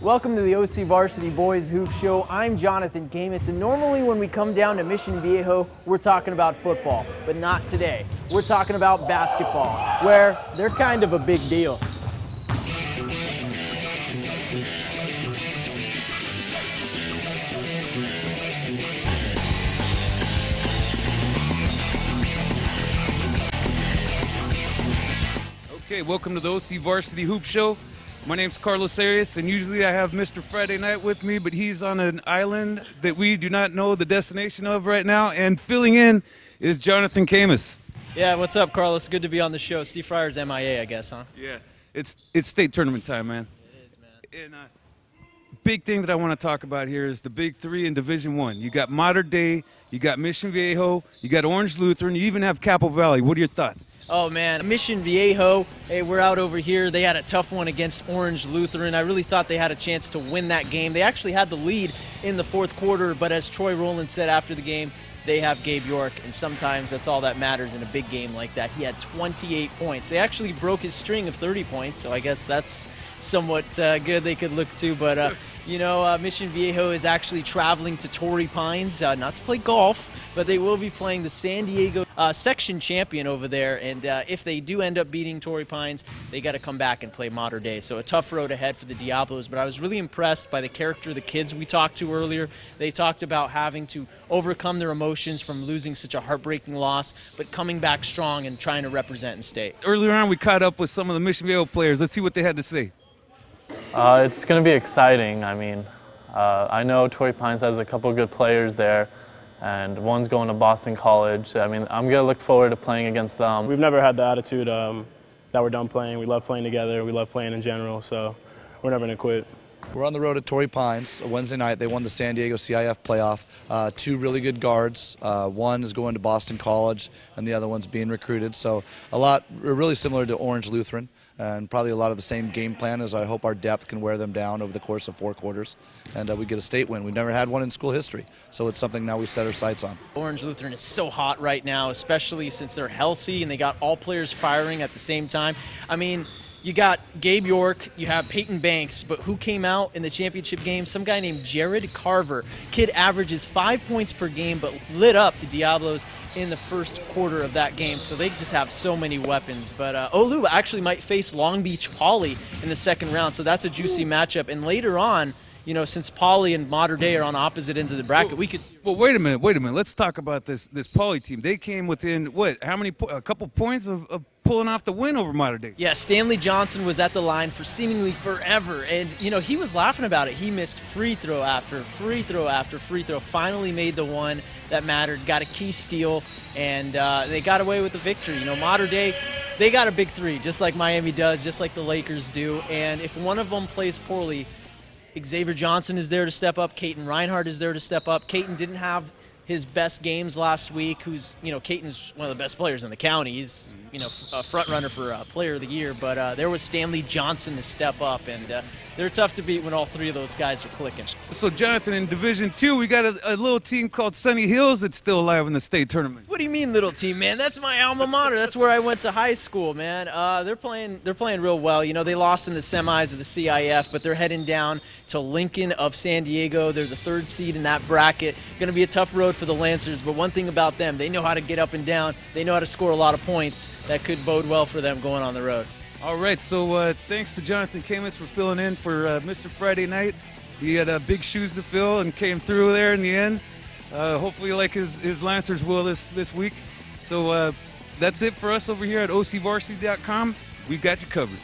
Welcome to the OCVarsity Boys Hoops Show. I'm Jonathan Khamis, and normally when we come down to Mission Viejo, we're talking about football, but not today. We're talking about basketball, where they're kind of a big deal. Okay, welcome to the OCVarsity Hoop Show. My name's Carlos Arias, and usually I have Mr. Friday Night with me, but he's on an island that we do not know the destination of right now, and filling in is Jonathan Khamis. Yeah, what's up, Carlos? Good to be on the show. Steve Fryer's MIA, I guess, huh? Yeah, it's state tournament time, man. It is, man. And big thing that I want to talk about here is the big three in Division I. You got Mater Dei, you got Mission Viejo, you got Orange Lutheran, you even have Capo Valley. What are your thoughts? Oh, man. Mission Viejo, hey, we're out over here. They had a tough one against Orange Lutheran. I really thought they had a chance to win that game. They actually had the lead in the fourth quarter, but as Troy Rowland said after the game, they have Gabe York, and sometimes that's all that matters in a big game like that. He had 28 points. They actually broke his string of 30 points, so I guess that's somewhat good they could look to. But, you know, Mission Viejo is actually traveling to Torrey Pines, not to play golf, but they will be playing the San Diego section champion over there. And if they do end up beating Torrey Pines, they got to come back and play Mater Dei. So a tough road ahead for the Diablos. But I was really impressed by the character of the kids we talked to earlier. They talked about having to overcome their emotions from losing such a heartbreaking loss, but coming back strong and trying to represent in state. Earlier on, we caught up with some of the Mission Viejo players. Let's see what they had to say. It's going to be exciting. I mean, I know Torrey Pines has a couple of good players there, and one's going to Boston College. I mean, I'm going to look forward to playing against them. We've never had the attitude that we're done playing. We love playing together. We love playing in general, so we're never going to quit. We're on the road at Torrey Pines. Wednesday night, they won the San Diego CIF playoff. Two really good guards. One is going to Boston College, and the other one's being recruited. So really similar to Orange Lutheran, and probably a lot of the same game plan, as I hope our depth can wear them down over the course of 4 quarters, and we get a state win. We've never had one in school history, so it's something now we've set our sights on. Orange Lutheran is so hot right now, especially since they're healthy and they got all players firing at the same time. I mean, you got Gabe York, you have Peyton Banks, but who came out in the championship game? Some guy named Jared Carver. Kid averages 5 points per game, but lit up the Diablos in the first quarter of that game. So they just have so many weapons. But Olu actually might face Long Beach Poly in the second round, so that's a juicy matchup. And later on, you know, since Poly and Mater Dei are on opposite ends of the bracket, we could. Well, wait a minute. Let's talk about this Poly team. They came within what? How many? A couple points of pulling off the win over Mater Dei. Yeah, Stanley Johnson was at the line for seemingly forever, and you know he was laughing about it. He missed free throw after free throw after free throw. Finally made the one that mattered. Got a key steal, and they got away with the victory. You know, Mater Dei, they got a big three, just like Miami does, just like the Lakers do. And if one of them plays poorly, Xavier Johnson is there to step up. Caton Reinhardt is there to step up. Caton didn't have his best games last week. Caton's one of the best players in the county. He's, you know, a front runner for Player of the Year. But there was Stanley Johnson to step up, and they're tough to beat when all three of those guys are clicking. So, Jonathan, in Division II, we got a little team called Sunny Hills that's still alive in the state tournament. What do you mean, little team, man? That's my alma mater. That's where I went to high school, man. They're playing real well. You know, they lost in the semis of the CIF, but they're heading down to Lincoln of San Diego. They're the 3rd seed in that bracket. Going to be a tough road for the Lancers, but one thing about them, they know how to get up and down. They know how to score a lot of points. That could bode well for them going on the road. All right, so thanks to Jonathan Khamis for filling in for Mr. Friday Night. He had big shoes to fill and came through there in the end. Hopefully like his Lancers will this week. So that's it for us over here at OCVarsity.com. We've got you covered.